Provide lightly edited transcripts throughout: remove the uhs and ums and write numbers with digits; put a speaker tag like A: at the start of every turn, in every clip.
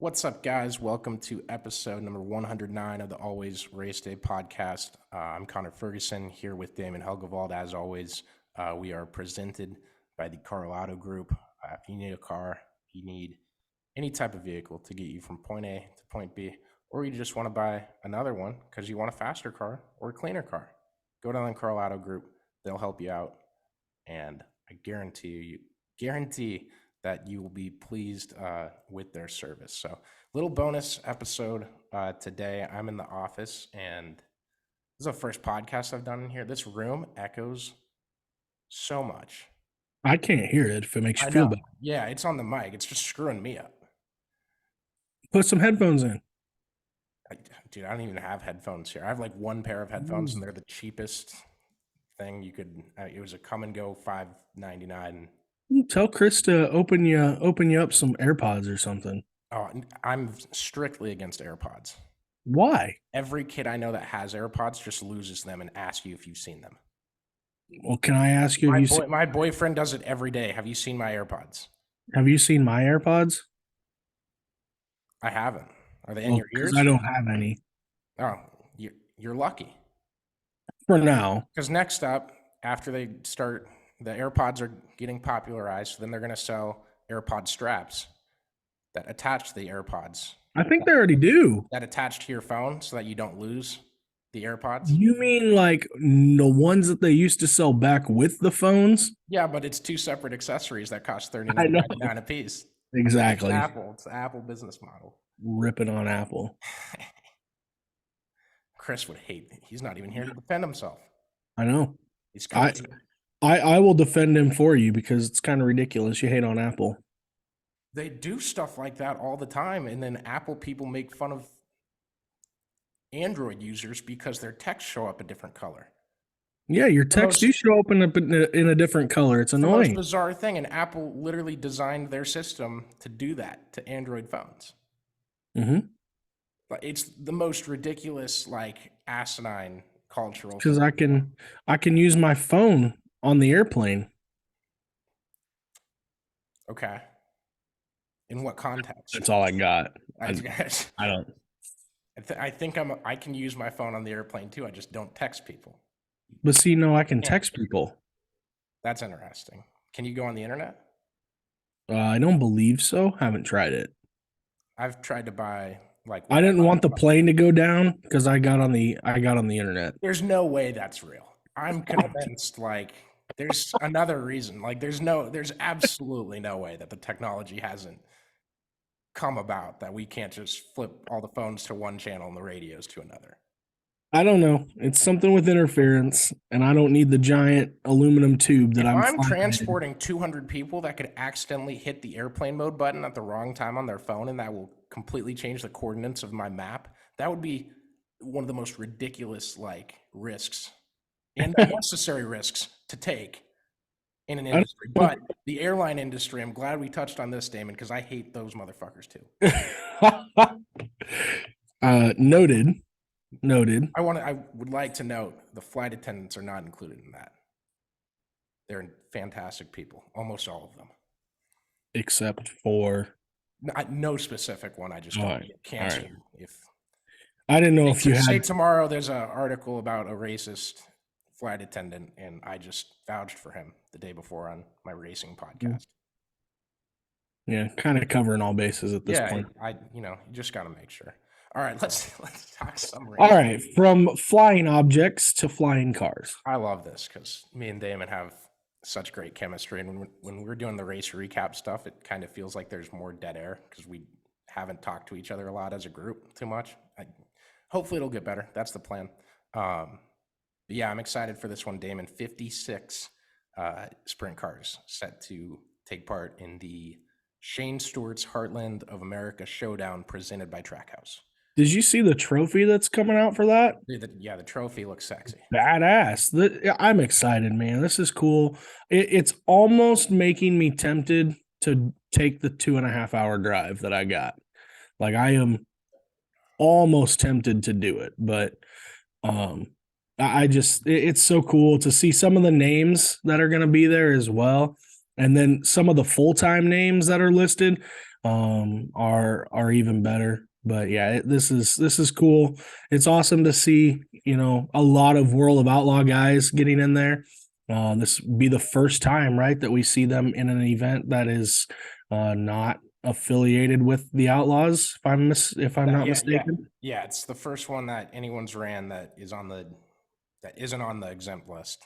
A: What's up, guys? Welcome to episode number 109 of the Always Race Day podcast. I'm Connor Ferguson here with Damon Helgevald. As always, we are presented by the Carl Auto Group. If you need a car, you need any type of vehicle to get you from point A to point B, or you just want to buy another one because you want a faster car or a cleaner car, go down to the Carl Auto Group. They'll help you out, and I guarantee that you will be pleased with their service. So, little bonus episode today. I'm in the office, and this is the first podcast I've done in here. This room echoes so much.
B: I can't hear it if it makes you feel better.
A: Yeah, it's on the mic. It's just screwing me up.
B: Put some headphones in.
A: Dude, I don't even have headphones here. I have like one pair of headphones, and they're the cheapest thing you could. It was a come and go $5.99.
B: Tell Chris to open you up some AirPods or something.
A: Oh, I'm strictly against AirPods.
B: Why?
A: Every kid I know that has AirPods just loses them and asks you if you've seen them.
B: Well, can I ask you?
A: My boyfriend does it every day. Have you seen my AirPods?
B: Have you seen my AirPods?
A: I haven't. Are they in your ears?
B: I don't have any.
A: Oh, you're lucky.
B: For now.
A: Because next up, after they start, the AirPods are getting popularized. So then they're going to sell AirPod straps that attach to the AirPods.
B: I think they already do.
A: That attach to your phone so that you don't lose the AirPods.
B: You mean like the ones that they used to sell back with the phones?
A: Yeah, but it's two separate accessories that cost $39.99 a piece.
B: Exactly.
A: It's the Apple business model.
B: Ripping on Apple.
A: Chris would hate me. He's not even here to defend himself.
B: I know. I will defend him for you because it's kind of ridiculous. You hate on Apple.
A: They do stuff like that all the time, and then Apple people make fun of Android users because their texts show up a different color.
B: Yeah, your text do show up in a different color. It's annoying.
A: The most bizarre thing, and Apple literally designed their system to do that to Android phones.
B: Mm-hmm.
A: But it's the most ridiculous, like asinine cultural.
B: Because I can use my phone on the airplane.
A: Okay. In what context?
B: That's all I got. I don't.
A: I think I can use my phone on the airplane too. I just don't text people.
B: But see, no, I can text people.
A: That's interesting. Can you go on the internet?
B: I don't believe so. Haven't tried it.
A: I've tried to buy
B: I didn't want the plane to go down because I got on the internet.
A: There's no way that's real. I'm convinced there's another reason. There's absolutely no way that the technology hasn't come about that we can't just flip all the phones to one channel and the radios to another.
B: I don't know. It's something with interference, and I don't need the giant aluminum tube that
A: I'm transporting 200 people that could accidentally hit the airplane mode button at the wrong time on their phone, and that will completely change the coordinates of my map. That would be one of the most ridiculous risks and necessary risks to take in an industry. But the airline industry, I'm glad we touched on this, Damon, because I hate those motherfuckers too. Noted. I would like to note the flight attendants are not included in that. They're fantastic people, almost all of them.
B: Except for
A: no specific one. I just don't get cancer. Right. If
B: I didn't know if you had.
A: Say tomorrow there's an article about a racist flight attendant, and I just vouched for him the day before on my racing podcast.
B: Yeah, kind of covering all bases at this point.
A: You just got to make sure. All right, let's talk some racing.
B: All right, from flying objects to flying cars.
A: I love this because me and Damon have such great chemistry, and when we're doing the race recap stuff, it kind of feels like there's more dead air because we haven't talked to each other a lot as a group too much. Hopefully it'll get better. That's the plan. Yeah, I'm excited for this one, Damon. 56 sprint cars set to take part in the Shane Stewart's Heartland of America Showdown presented by Trackhouse.
B: Did you see the trophy that's coming out for that?
A: Yeah, the trophy looks sexy.
B: Badass. I'm excited, man. This is cool. It's almost making me tempted to take the 2.5 hour drive that I got. I am almost tempted to do it, but it's so cool to see some of the names that are going to be there as well. And then some of the full-time names that are listed. are even better. But yeah, this is cool. It's awesome to see, a lot of World of Outlaw guys getting in there. This be the first time, right, that we see them in an event that is not affiliated with the Outlaws, if I'm not mistaken.
A: Yeah. It's the first one that anyone's ran that isn't on the exempt list.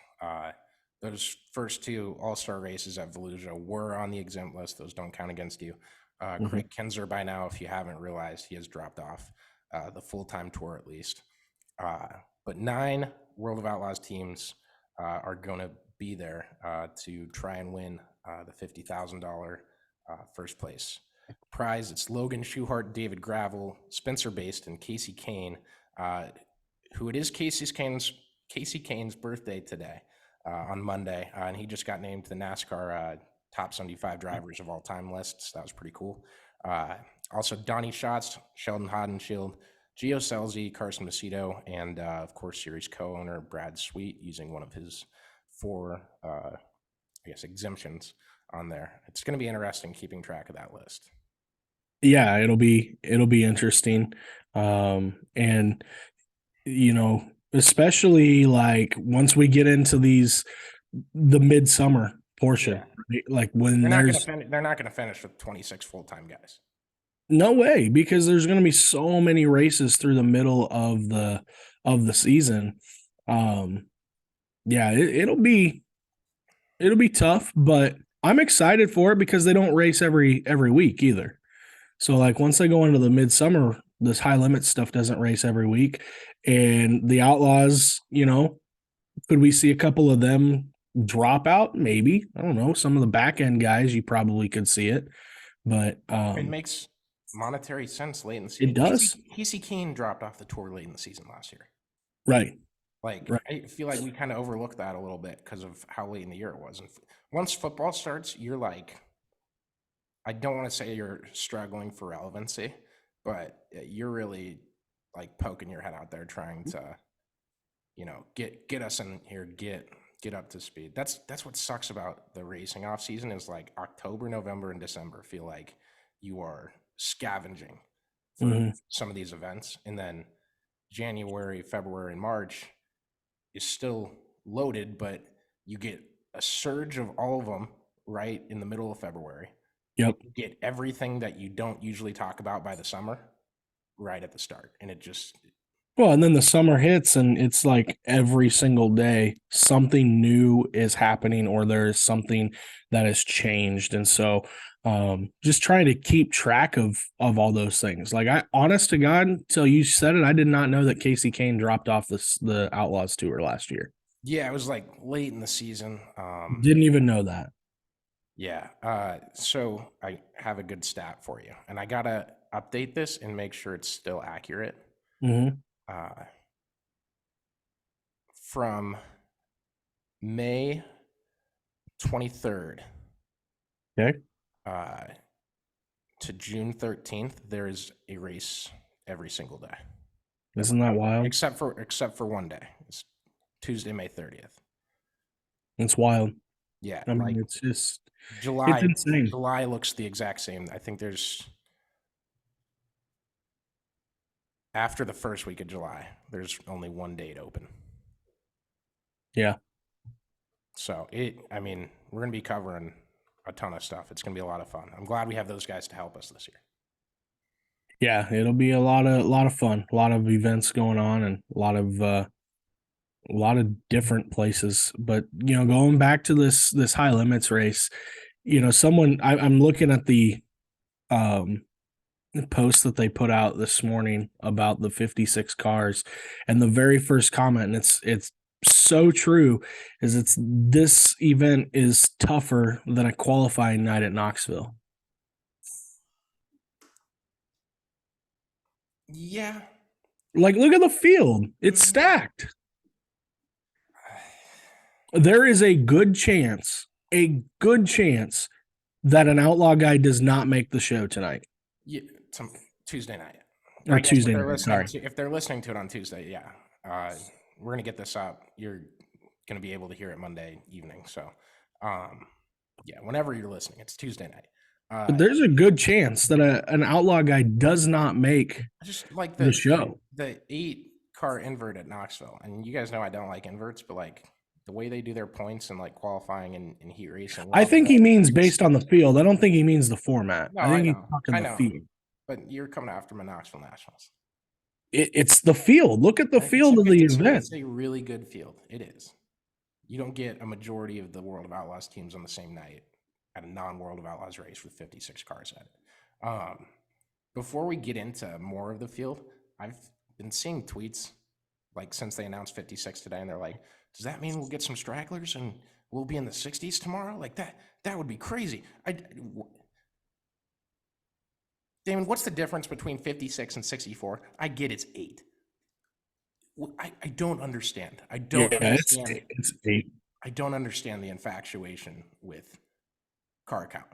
A: Those first two All-Star races at Volusia were on the exempt list. Those don't count against you.
B: Mhm.
A: Craig Kinzer, by now, if you haven't realized, he has dropped off the full-time tour at least. But 9 World of Outlaws teams are going to be there to try and win the $50,000 first place prize. It's Logan Schuhart, David Gravel, Spencer Baste, and Casey Kane, who it is Casey Kane's birthday today on Monday, and he just got named to the NASCAR top 75 drivers of all time list. So that was pretty cool. Also, Donnie Schatz, Sheldon Hodenshield, Gio Selzy, Carson Macedo, and of course, series co-owner Brad Sweet using one of his 4, exemptions on there. It's going to be interesting keeping track of that list.
B: Yeah, it'll be interesting. And especially like once we get into the midsummer portion, right? Like when
A: They're not going to finish with 26 full-time guys.
B: no way, because there's going to be so many races through the middle of the season. Yeah, it'll be tough, but I'm excited for it because they don't race every week either. So like once they go into the midsummer, this high limit stuff doesn't race every week, and the Outlaws, could we see a couple of them drop out? Maybe. I don't know. Some of the back end guys, you probably could see it, but
A: It makes monetary sense late in the
B: it
A: season.
B: does.
A: Casey Kane dropped off the tour late in the season last year.
B: Right.
A: Like,
B: Right.
A: I feel like we kind of overlooked that a little bit because of how late in the year it was. And once football starts, you're like, I don't want to say you're struggling for relevancy, but you're really like poking your head out there trying to, get us in here, get up to speed. That's what sucks about the racing off season is like October, November, and December feel like you are scavenging for
B: Mhm.
A: some of these events, and then January, February, and March is still loaded, but you get a surge of all of them right in the middle of February.
B: Yep.
A: You get everything that you don't usually talk about by the summer right at the start, and it just
B: Well, and then the summer hits, and it's like every single day something new is happening, or there is something that has changed, and so just trying to keep track of all those things. Like I, honest to God, until you said it, I did not know that Casey Kane dropped off the Outlaws tour last year.
A: yeah, it was like late in the season.
B: Didn't even know that.
A: Yeah. So I have a good stat for you, and I gotta update this and make sure it's still accurate.
B: Hmm.
A: Uh, from May 23rd
B: Okay,
A: uh, to June 13th, there is a race every single day,
B: isn't that wild?
A: except for one day. It's Tuesday, May 30th.
B: It's wild.
A: Yeah,
B: I
A: like
B: mean, it's
A: July.
B: insane.
A: July looks the exact same. I think there's after the first week of July, there's only one date open.
B: Yeah.
A: So I mean, we're gonna be covering a ton of stuff. It's gonna be a lot of fun. I'm glad we have those guys to help us this year.
B: Yeah, it'll be a lot of fun, a lot of events going on, and a lot of different places. But going back to this high limits race, I'm looking at the um post that they put out this morning about the 56 cars, and the very first comment, and it's so true, is it's this event is tougher than a qualifying night at Knoxville.
A: Yeah.
B: Like, look at the field. It's stacked. There is a good chance that an outlaw guy does not make the show tonight
A: Yeah, Tuesday night.
B: or
A: I guess what
B: Tuesday
A: they're
B: night.
A: listening
B: Sorry.
A: to, if they're listening to it on Tuesday, yeah, we're gonna get this up. You're gonna be able to hear it Monday evening. So, yeah, whenever you're listening, it's Tuesday night.
B: But there's a good chance that an outlaw guy does not make
A: I just like
B: the show.
A: the 8-car invert at Knoxville, and you guys know I don't like inverts, but like the way they do their points and like qualifying and heat racing.
B: I
A: Well,
B: think he means based on the field. I don't think he means the format.
A: no,
B: I
A: I
B: think he's
A: know,
B: talking
A: I
B: the
A: know,
B: field.
A: but you're coming after my Knoxville Nationals.
B: It's the field. Look at the field of the event.
A: It's a really good field. It is. You don't get a majority of the World of Outlaws teams on the same night at a non-World of Outlaws race with 56 cars at it. Before we get into more of the field, I've been seeing tweets like since they announced 56 today, and they're like, "Does that mean we'll get some stragglers and we'll be in the 60s tomorrow?" Like that would be crazy. Damon, what's the difference between 56 and 64? I get it's 8. I don't understand. I don't understand.
B: It's 8.
A: I don't understand the infatuation with car count.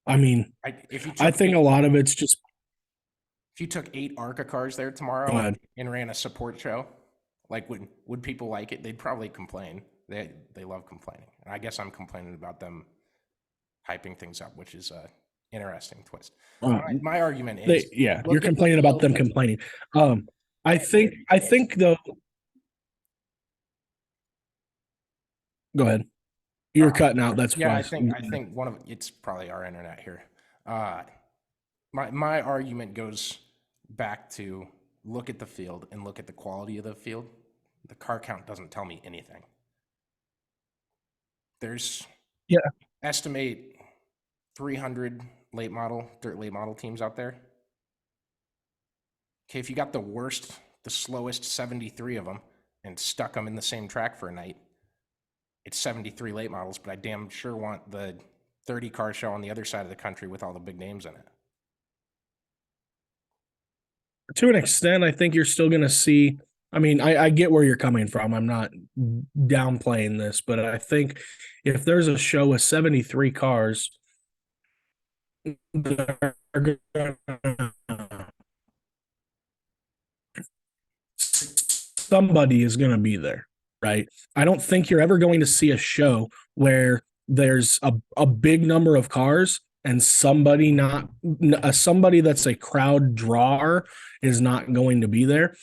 B: I mean, I think a lot of it's just.
A: If you took 8 ARCA cars there tomorrow and ran a support show, like would people like it? They'd probably complain. They love complaining, and I guess I'm complaining about them hyping things up, which is a interesting twist. My argument is,
B: you're complaining about them complaining. I think though. Go ahead. You're cutting out. That's
A: yeah.
B: why.
A: I think it's probably our internet here. My argument goes back to look at the field and look at the quality of the field. The car count doesn't tell me anything. There's estimate 300 dirt late model teams out there. Okay, if you got the slowest 73 of them and stuck them in the same track for a night, it's 73 late models, but I damn sure want the 30 car show on the other side of the country with all the big names in it.
B: To an extent, I think you're still going to see. I mean, I get where you're coming from. I'm not downplaying this, but I think if there's a show with 73 cars, somebody is going to be there, right? I don't think you're ever going to see a show where there's a big number of cars and somebody that's a crowd drawer is not going to be there.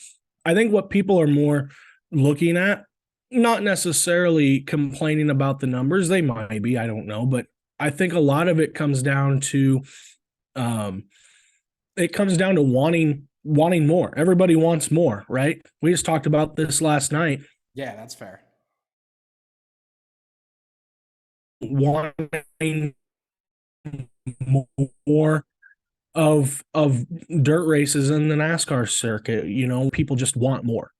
B: I think what people are more looking at, not necessarily complaining about the numbers, they might be, I don't know, but I think a lot of it comes down to wanting more. Everybody wants more, right? We just talked about this last night.
A: Yeah, that's fair.
B: Wanting more of dirt races in the NASCAR circuit. You know, people just want more.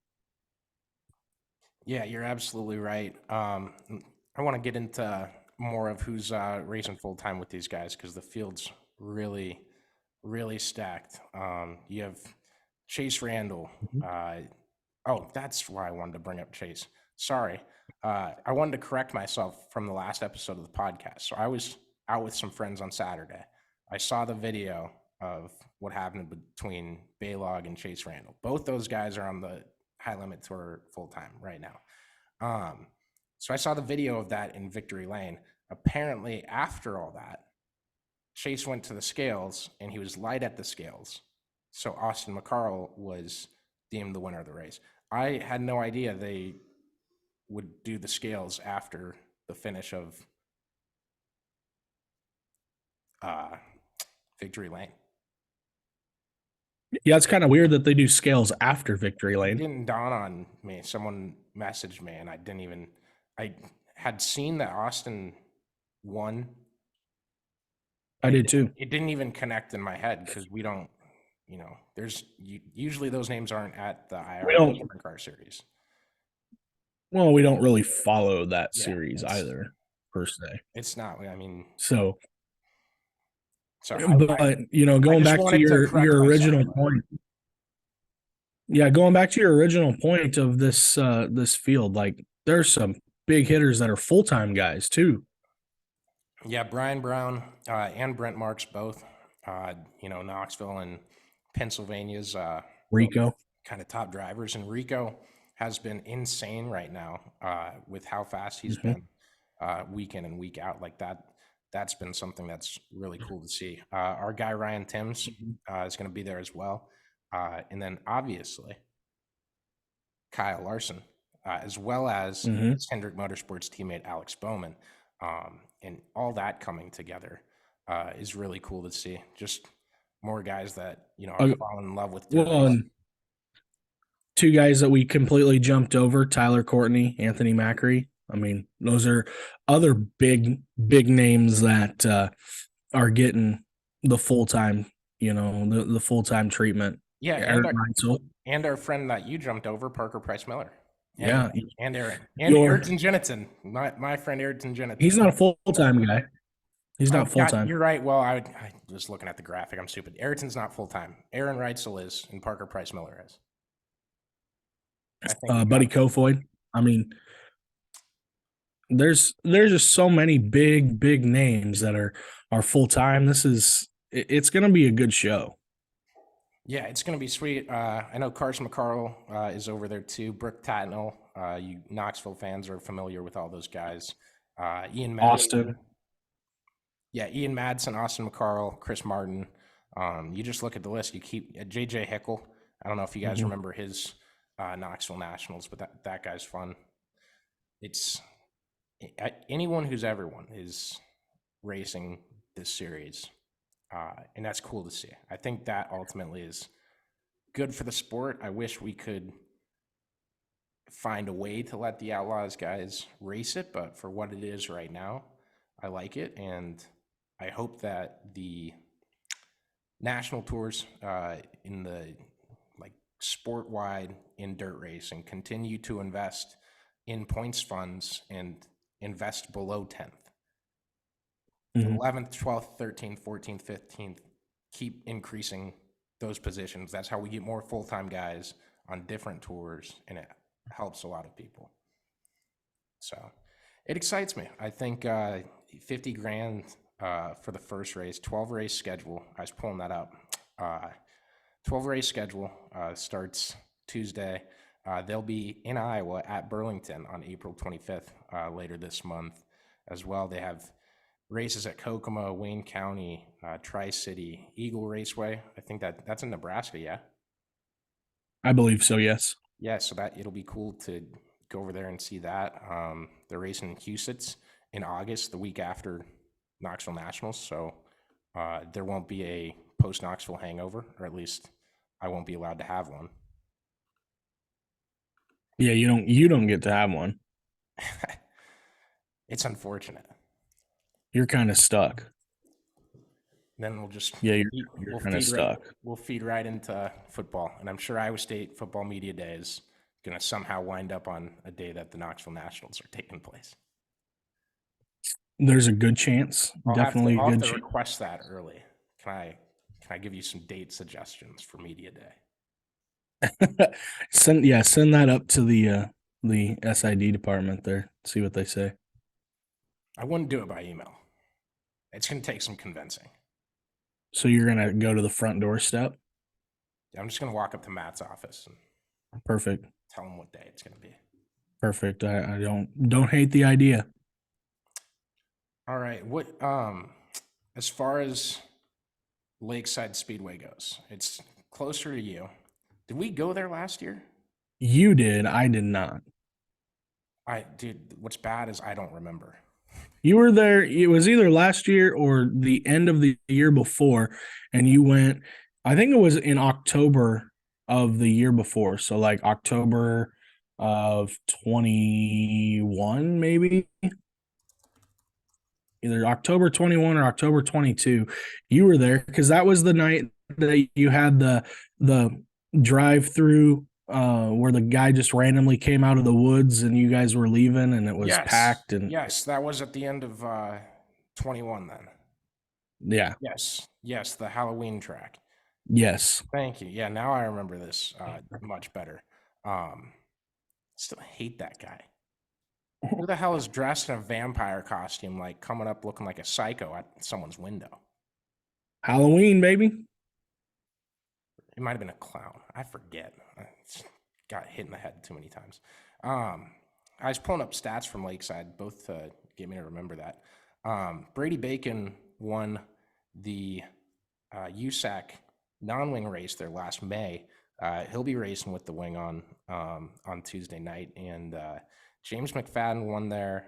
A: Yeah, you're absolutely right. I want to get into more of who's racing full time with these guys because the field's really, really stacked. You have Chase Randall. That's why I wanted to bring up Chase. Sorry. I wanted to correct myself from the last episode of the podcast. So I was out with some friends on Saturday. I saw the video of what happened between Baylog and Chase Randall. Both those guys are on the High Limit Tour full time right now. So I saw the video of that in Victory Lane. Apparently, after all that, Chase went to the scales and he was light at the scales. So Austin McCarl was deemed the winner of the race. I had no idea they would do the scales after the finish of Victory Lane.
B: Yeah, it's kind of weird that they do scales after Victory Lane.
A: It didn't dawn on me. Someone messaged me, and I had seen that Austin won.
B: I did too.
A: It didn't even connect in my head because we don't, usually those names aren't at the IRD Sprint Car Series.
B: Well, we don't really follow that series either, per se.
A: It's not. I mean,
B: so.
A: Sorry,
B: but going back to your original point. Yeah, going back to your original point of this field, like there's some big hitters that are full-time guys too.
A: Yeah, Brian Brown and Brent Marks both. Knoxville and Pennsylvania's
B: Rico
A: kind of top drivers, and Rico has been insane right now with how fast he's been. week in and week out. Like that, that's been something that's really cool to see. Our guy Ryan Timms is going to be there as well, and then obviously Kyle Larson, as well as
B: Mm-hmm.
A: his Hendrick Motorsports teammate Alex Bowman, and all that coming together is really cool to see. Just more guys that are falling in love with dirt
B: Well,
A: racing.
B: and two guys that we completely jumped over: Tyler Courtney, Anthony Macri. I mean, those are other big names that are getting the full time, the full time treatment.
A: Yeah,
B: Eric Reitzel.
A: and our friend that you jumped over, Parker Price Miller.
B: Yeah,
A: and Aaron. And Ayrton Jennison, my friend Ayrton Jennison.
B: He's not a full time guy. He's not full time.
A: You're right. Well, I was looking at the graphic. I'm stupid. Ayrton's not full time. Aaron Reitzel is, and Parker Price Miller is.
B: Buddy Kofoid. I mean, there's just so many big names that are full time. It's going to be a good show.
A: Yeah, it's going to be sweet. I know Carson McCarl is over there too. Brooke Tatnell. You Knoxville fans are familiar with all those guys. Ian Madsen.
B: Austin.
A: Yeah, Ian Madsen, Austin McCarl, Chris Martin. You just look at the list. You keep JJ Hickel. I don't know if you guys remember his Knoxville Nationals, but that guy's fun. It's anyone who's ever won is racing this series, and that's cool to see. I think that ultimately is good for the sport. I wish we could find a way to let the Outlaws guys race it, but for what it is right now, I like it, and I hope that the national tours in the sport-wide in dirt racing continue to invest in points funds and invest below 10th. 11th, 12th, 13th, 14th, 15th, keep increasing those positions. That's how we get more full-time guys on different tours, and it helps a lot of people. So it excites me. I think 50 grand for the first race, 12 race schedule. I was pulling that up. 12 race schedule starts Tuesday. They'll be in Iowa at Burlington on April 25th later this month as well. They have races at Kokomo, Wayne County, Tri-City, Eagle Raceway. I think that's in Nebraska, yeah?
B: I believe so, yes.
A: Yeah, so it'll be cool to go over there and see that. They're racing in Huset's in August, the week after Knoxville Nationals, so there won't be a post-Knoxville hangover, or at least I won't be allowed to have one.
B: Yeah, you don't get to have one.
A: It's unfortunate.
B: You're kind of stuck.
A: Then we'll just
B: you're kind of stuck.
A: We'll feed right into football, and I'm sure Iowa State Football Media Day is going to somehow wind up on a day that the Knoxville Nationals are taking place.
B: There's a good chance. I'll have
A: to request that early. Can I give you some date suggestions for Media Day?
B: send that up to the SID department there. See what they say.
A: I wouldn't do it by email. It's going to take some convincing.
B: So you're going to go to the front doorstep?
A: I'm just going to walk up to Matt's office and
B: perfect.
A: Tell him what day it's going to be.
B: Perfect. I don't hate the idea.
A: All right. What as far as Lakeside Speedway goes, it's closer to you. Did we go there last year?
B: You did. I did not.
A: Dude, what's bad is I don't remember.
B: You were there. It was either last year or the end of the year before, and you went. I think it was in October of the year before. So like October of 21, maybe. Either October 21 or October 22. You were there because that was the night that you had the drive-through where the guy just randomly came out of the woods and you guys were leaving and it was packed. And
A: yes, that was at the end of 21 then.
B: Yeah.
A: Yes, the Halloween track.
B: Yes.
A: Thank you. Yeah, now I remember this much better. Still hate that guy. Who the hell is dressed in a vampire costume, like coming up looking like a psycho at someone's window?
B: Halloween, baby.
A: It might have been a clown. I forget. I got hit in the head too many times. I was pulling up stats from Lakeside, both to get me to remember that. Brady Bacon won the USAC non-wing race there last May. He'll be racing with the wing on Tuesday night, and James McFadden won the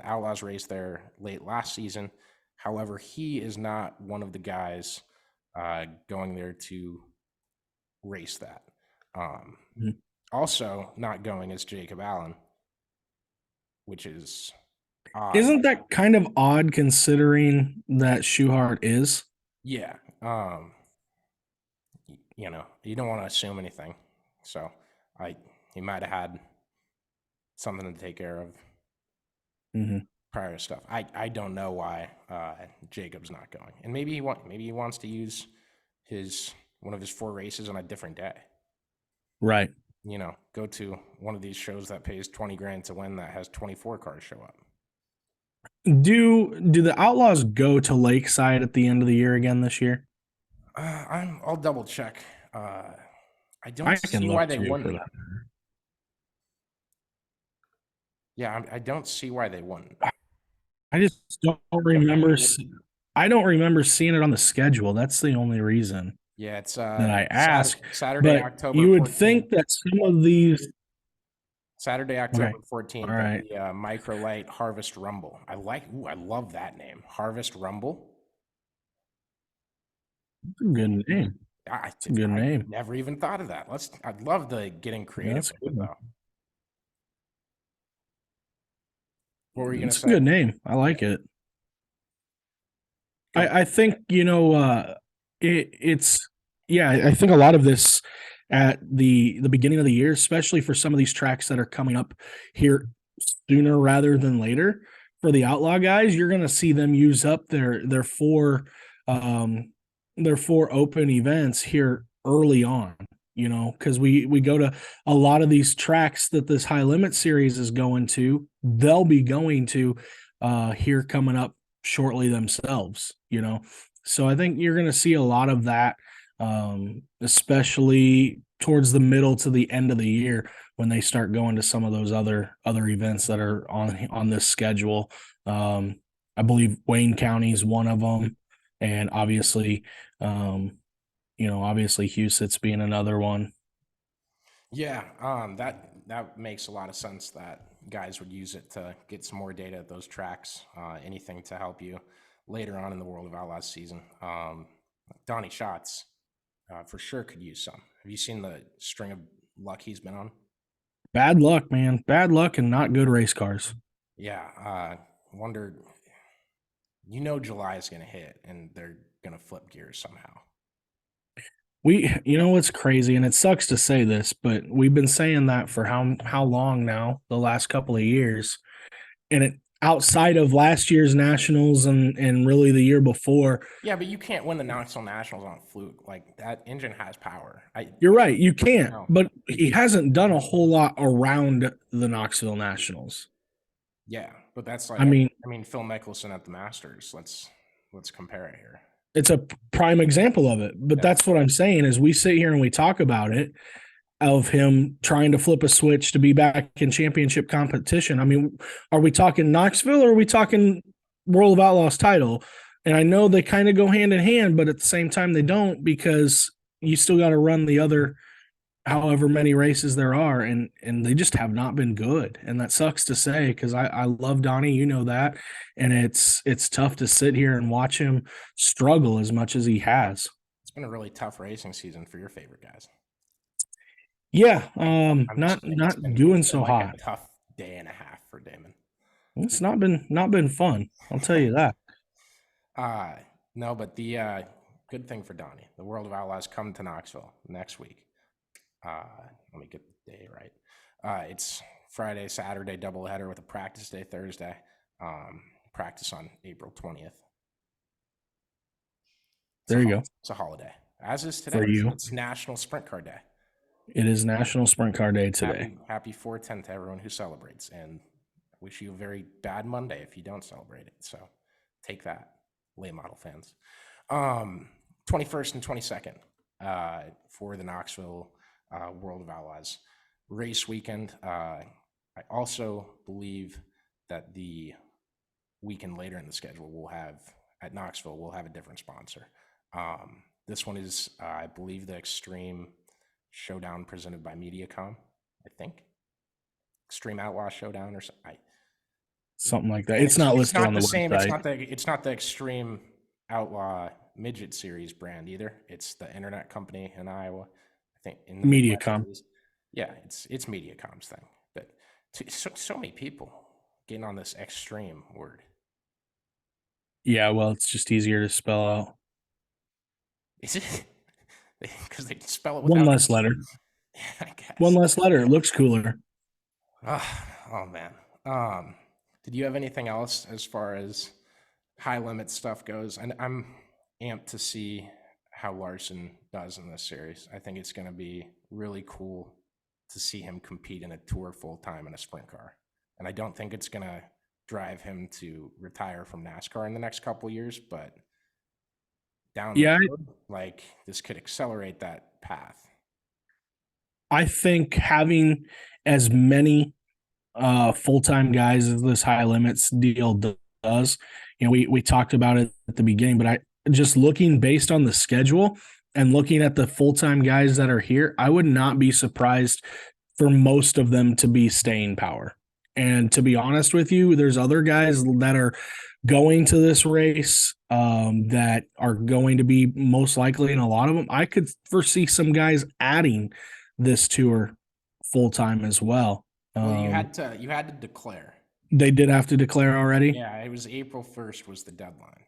A: Outlaws race there late last season. However, he is not one of the guys going there to race that.
B: Mhm.
A: Also not going is Jacob Allen, which is odd.
B: Isn't that kind of odd considering that Schuhart is?
A: Yeah. You don't want to assume anything. So he might have had something to take care of prior stuff. I don't know why Jacob's not going, and maybe he wants to use one of his 4 races on a different day.
B: Right.
A: Go to one of these shows that pays 20 grand to win that has 24 cars show up.
B: Do the Outlaws go to Lakeside at the end of the year again this year?
A: I'll double check. I
B: I
A: don't
B: can
A: see why
B: look
A: they
B: too for
A: wouldn't.
B: that.
A: Yeah, I don't see why they wouldn't.
B: I just don't remember. I don't remember seeing it on the schedule. That's the only reason
A: Yeah, it's
B: that I ask.
A: Saturday,
B: But
A: October
B: you would
A: 14th.
B: think that some of these.
A: Saturday, October
B: Okay.
A: 14th,
B: All right.
A: the Microlight Harvest Rumble. I love that name, Harvest Rumble.
B: That's a good name. It's a good name.
A: Never even thought of that. I'd love to getting creative
B: That's
A: with it,
B: good.
A: though. What were you going to
B: It's a
A: say?
B: good name. I like it.
A: Go.
B: I think it's I think a lot of this at the beginning of the year, especially for some of these tracks that are coming up here sooner rather than later for the outlaw guys, you're going to see them use up their 4 open events here early on, because we go to a lot of these tracks that this high limit series is going to, they'll be going to here coming up shortly themselves, so I think you're going to see a lot of that, especially towards the middle to the end of the year when they start going to some of those other events that are on this schedule. I believe Wayne County is one of them, and obviously Huset's being another one.
A: Yeah, that makes a lot of sense that guys would use it to get some more data at those tracks. Anything to help you later on in the World of Outlaws season. Donnie Schatz for sure could use some. Have you seen the string of luck he's been on?
B: Bad luck, man. Bad luck and not good race cars.
A: Yeah, wonder. July is going to hit and they're going to flip gears somehow.
B: What's crazy, and it sucks to say this, but we've been saying that for how long now? The last couple of years, and it outside of last year's nationals and really the year before.
A: Yeah, but you can't win the Knoxville Nationals on fluke. Like, that engine has power.
B: You're right, you can't.
A: No.
B: But he hasn't done a whole lot around the Knoxville Nationals.
A: Yeah, but that's like
B: I mean
A: Phil Mickelson at the Masters. Let's compare it here.
B: It's a prime example of it. But that's what I'm saying is we sit here and we talk about it, of him trying to flip a switch to be back in championship competition. I mean, are we talking Knoxville or are we talking World of Outlaws title? And I know they kind of go hand in hand, but at the same time they don't, because you still got to run the other however many races there are, and they just have not been good. And that sucks to say, because I love Donnie, that, and it's tough to sit here and watch him struggle as much as he has.
A: It's been a really tough racing season for your favorite guys.
B: Yeah, not doing so
A: like
B: hot.
A: A tough day and a half for Damon.
B: It's not been fun, I'll tell you that.
A: No, but the good thing for Donnie, the World of Outlaws come to Knoxville next week. Let me get the day right. It's Friday, Saturday doubleheader with a practice day Thursday. Practice on April 20th.
B: There you go.
A: It's a holiday, as is today.
B: For you.
A: It's National Sprint Car Day.
B: It is National Sprint Car Day today.
A: Happy 410 to everyone who celebrates, and wish you a very bad Monday if you don't celebrate it. So take that, late model fans. 21st and 22nd for the Knoxville World of Outlaws race weekend. I also believe that the weekend later in the schedule, we'll have at Knoxville, we'll have a different sponsor. This one is, I believe, the Extreme Showdown presented by MediaCom, I think. Extreme Outlaw Showdown or something.
B: Something like that.
A: And
B: It's not
A: it's
B: listed
A: not
B: on
A: the
B: the
A: same.
B: website.
A: It's not the Extreme Outlaw Midget Series brand either. It's the internet company in Iowa. I think in the Midwest at
B: MediaCom.
A: least. Yeah, it's MediaCom's thing. But so many people getting on this extreme word.
B: Yeah, well, it's just easier to spell out.
A: Is it? Because they spell it
B: One
A: without.
B: less letter.
A: Yeah, I
B: One
A: guess.
B: less letter. It looks cooler.
A: Oh man. Did you have anything else as far as high limit stuff goes? And I'm amped to see how Larson does in this series. I think it's going to be really cool to see him compete in a tour full time in a sprint car. And I don't think it's going to drive him to retire from NASCAR in the next couple of years, but down the
B: Yeah,
A: road, like this could accelerate that path.
B: I think having as many full-time guys as this high limits deal does, we talked about it at the beginning, but I just looking based on the schedule and looking at the full-time guys that are here, I would not be surprised for most of them to be staying power. And to be honest with you, there's other guys that are going to this race that are going to be most likely, and a lot of them, I could foresee some guys adding this tour full time as well.
A: Well, you had to declare.
B: They did have to declare already.
A: Yeah, it was April 1st was the deadline.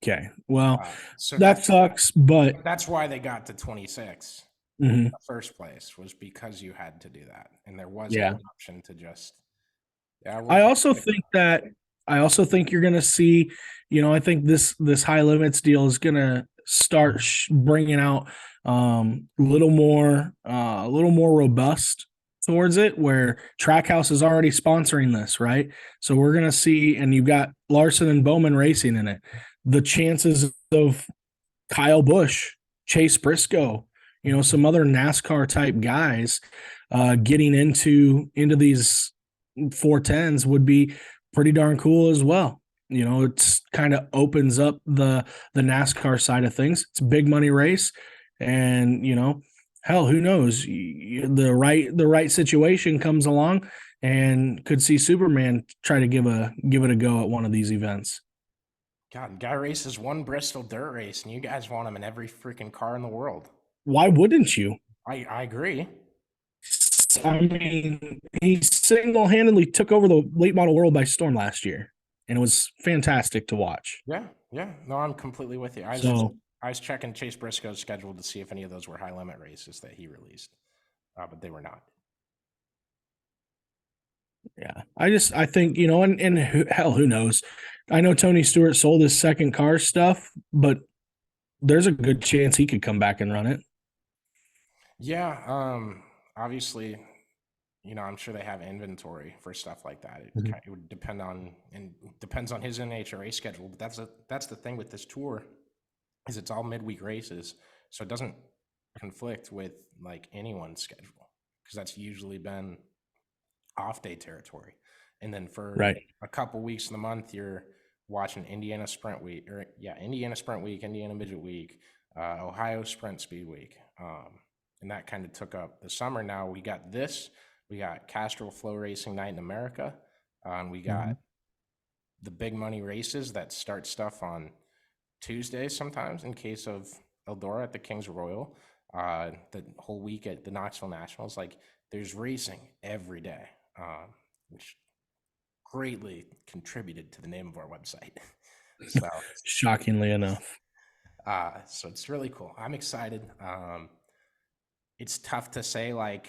B: Okay, well,
A: So
B: that sucks, but
A: that's why they got to 26
B: mhm,
A: in the first place, was because you had to do that, and there wasn't
B: yeah.
A: an option to just. Yeah,
B: I also think you're going to see, I think this high limits deal is going to start bringing out a little more robust towards it, where Trackhouse is already sponsoring this, right? So we're going to see, and you've got Larson and Bowman racing in it. The chances of Kyle Busch, Chase Briscoe, some other NASCAR type guys getting into these 410s would be pretty darn cool as well. It's kind of opens up the NASCAR side of things. It's a big money race, and hell, who knows? The right situation comes along, and could see Superman try to give it a go at one of these events.
A: God, guy races one Bristol dirt race, and you guys want him in every freaking car in the world.
B: Why wouldn't you?
A: I agree.
B: I mean, he single-handedly took over the late model world by storm last year, and it was fantastic to watch.
A: Yeah. No, I'm completely with you. I was checking Chase Briscoe's schedule to see if any of those were high limit races that he released, but they were not.
B: Yeah, I think, and hell, who knows? I know Tony Stewart sold his second car stuff, but there's a good chance he could come back and run it.
A: Yeah, obviously, I'm sure they have inventory for stuff like that. It would depend on, and depends on his NHRA schedule. But that's the thing with this tour, is it's all midweek races, so it doesn't conflict with like anyone's schedule, because that's usually been off day territory. And then for a couple weeks in the month, you're watching Indiana Sprint Week, Indiana Sprint Week, Indiana Midget Week, Ohio Sprint Speed Week. And that kind of took up the summer. Now we got Castrol Flow Racing Night in America. And we got the big money races that start stuff on Tuesdays sometimes, in case of Eldora at the Kings Royal, the whole week at the Knoxville Nationals. Like, there's racing every day, which greatly contributed to the name of our website. So
B: shockingly enough.
A: So it's really cool. I'm excited. It's tough to say like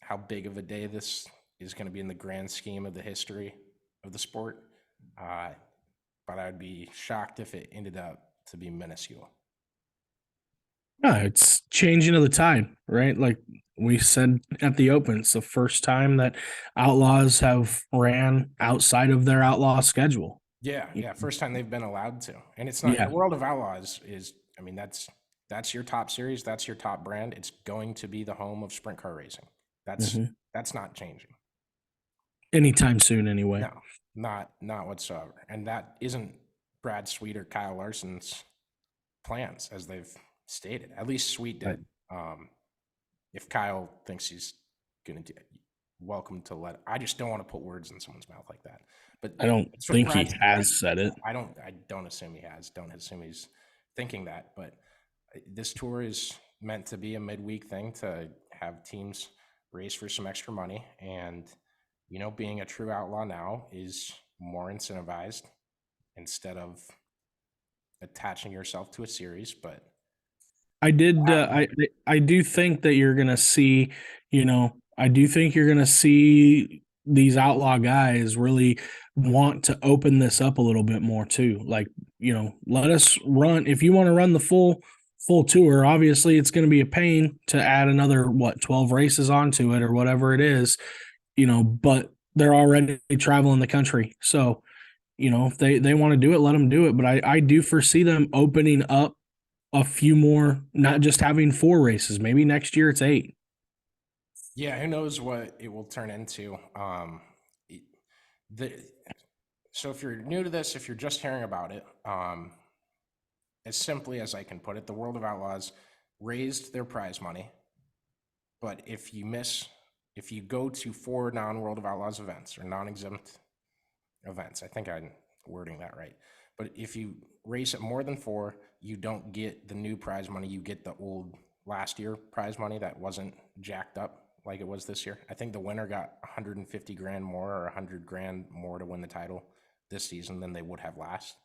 A: how big of a day this is going to be in the grand scheme of the history of the sport, but I'd be shocked if it ended up to be minuscule.
B: Yeah, it's changing of the tide, right? Like we said at the Open, it's the first time that Outlaws have ran outside of their outlaw schedule.
A: Yeah. First time they've been allowed to. And it's not, the World of Outlaws is, I mean, that's your top series. That's your top brand. It's going to be the home of sprint car racing. That's not changing
B: anytime soon anyway.
A: No. Not whatsoever. And that isn't Brad Sweet or Kyle Larson's plans, as they've stated. At least Sweet
B: Right.
A: did. If Kyle thinks he's going to, welcome to let. I just don't want to put words in someone's mouth like that. But
B: I don't
A: it's what
B: think
A: Brad.
B: he has said it.
A: I don't. I don't assume he has. Don't assume he's thinking that. But this tour is meant to be a midweek thing to have teams race for some extra money, and being a true outlaw now is more incentivized instead of attaching yourself to a series. But
B: I did. I do think that you're gonna see. I do think you're gonna see these outlaw guys really want to open this up a little bit more too. Like, let us run. If you want to run the full tour, obviously it's going to be a pain to add another 12 races onto it or whatever it is. But they're already traveling the country, so if they want to do it, let them do it. But I do foresee them opening up a few more, not just having 4 races. Maybe next year it's 8.
A: yeah, who knows what it will turn into. The So if you're new to this, if you're just hearing about it, as simply as I can put it, the World of Outlaws raised their prize money, but if you go to 4 non-World of Outlaws events or non-exempt events, I think I'm wording that right. But if you race at more than 4, you don't get the new prize money. You get the old last year prize money that wasn't jacked up like it was this year. I think the winner got 150 grand more or 100 grand more to win the title this season than they would have last.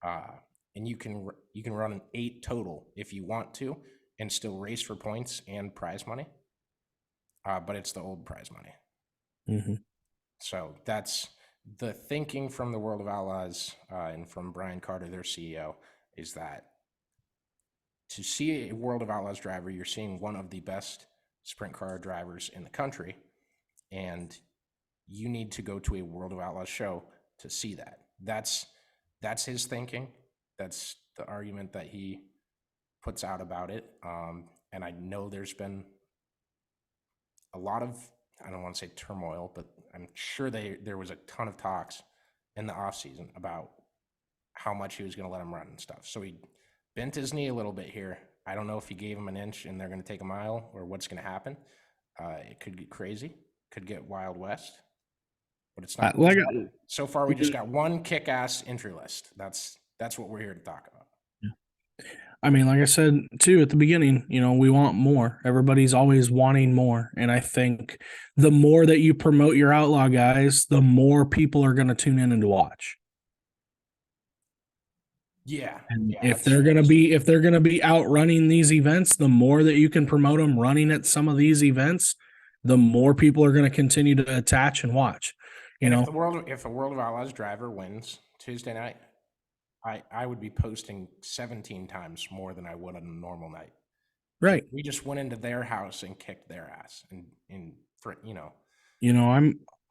A: And you can run an 8 total if you want to, and still race for points and prize money. But it's the old prize money.
B: Mm-hmm.
A: So that's the thinking from the World of Outlaws and from Brian Carter, their CEO, is that to see a World of Outlaws driver, you're seeing one of the best sprint car drivers in the country, and you need to go to a World of Outlaws show to see that. That's his thinking. That's the argument that he puts out about it. And I know there's been a lot of, I don't want to say turmoil, but I'm sure there was a ton of talks in the off season about how much he was going to let him run and stuff. So he bent his knee a little bit here. I don't know if he gave him an inch and they're going to take a mile or what's going to happen. It could get crazy, could get Wild West, but it's not. So far, we just got one kick-ass entry list. That's what we're here to talk about.
B: I mean, like I said too at the beginning, we want more. Everybody's always wanting more. And I think the more that you promote your outlaw guys, the more people are going to tune in and watch.
A: Yeah.
B: And if they're going to be out running these events, the more that you can promote them running at some of these events, the more people are going to continue to attach and watch.
A: If a World of Outlaws driver wins Tuesday night, I would be posting 17 times more than I would on a normal night.
B: Right.
A: We just went into their house and kicked their ass,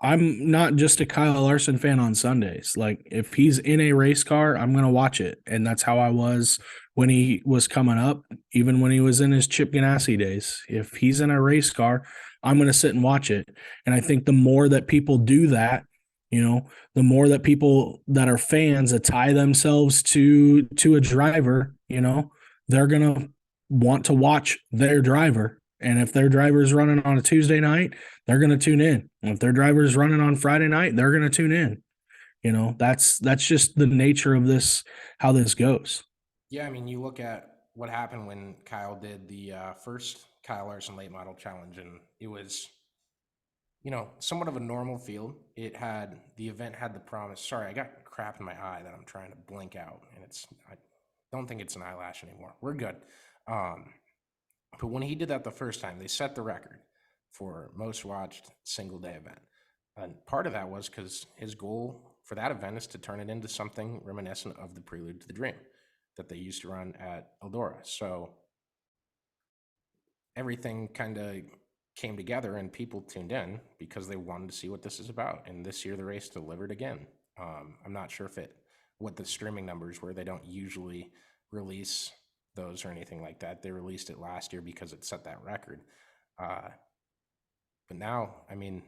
B: I'm not just a Kyle Larson fan on Sundays. Like, if he's in a race car, I'm going to watch it. And that's how I was when he was coming up, even when he was in his Chip Ganassi days. If he's in a race car, I'm going to sit and watch it. And I think the more that people do that, the more that people that are fans that tie themselves to a driver, they're going to want to watch their driver. And if their driver is running on a Tuesday night, they're going to tune in. And if their driver is running on Friday night, they're going to tune in. That's just the nature of this, how this goes.
A: Yeah, I mean, you look at what happened when Kyle did the first Kyle Larson Late Model Challenge, and it was, somewhat of a normal field. The event had the promise. Sorry, I got crap in my eye that I'm trying to blink out, and I don't think it's an eyelash anymore. We're good. But when he did that the first time, they set the record for most watched single day event. And part of that was because his goal for that event is to turn it into something reminiscent of the Prelude to the Dream that they used to run at Eldora. So everything kind of came together and people tuned in because they wanted to see what this is about. And this year the race delivered again. I'm not sure what the streaming numbers were. They don't usually release those or anything like that. They released it last year because it set that record. But now, I mean,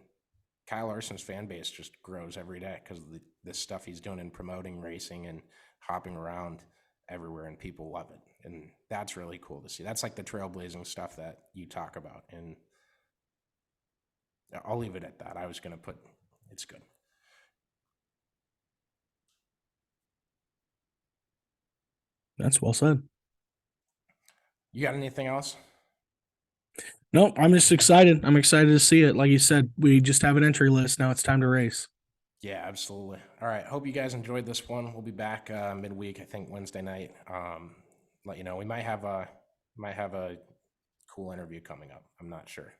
A: Kyle Larson's fan base just grows every day because of the stuff he's doing in promoting racing and hopping around everywhere, and people love it. And that's really cool to see. That's like the trailblazing stuff that you talk about. And I'll leave it at that. I was going to put it's good.
B: That's well said.
A: You got anything else?
B: No, I'm just excited. I'm excited to see it. Like you said, we just have an entry list. Now it's time to race.
A: Yeah, absolutely. All right. Hope you guys enjoyed this one. We'll be back midweek, I think Wednesday night. Let you know. We might have a cool interview coming up. I'm not sure.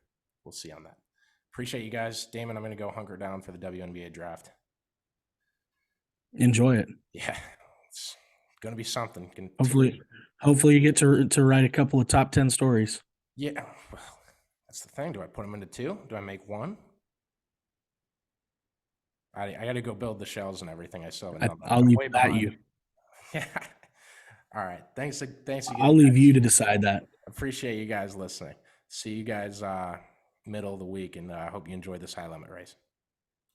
A: We'll see on that. Appreciate you guys. Damon, I'm going to go hunker down for the WNBA draft.
B: Enjoy it.
A: Yeah, it's going to be something.
B: Hopefully you get to write a couple of top 10 stories.
A: Yeah, well, that's the thing. Do I put them into 2? Do I make 1? I got to go build the shells and everything. I still have
B: I'll leave that behind. You.
A: Yeah. All right. Thanks again.
B: I'll leave you to decide that.
A: Appreciate you guys listening. See you guys middle of the week, and I hope you enjoy this high limit race.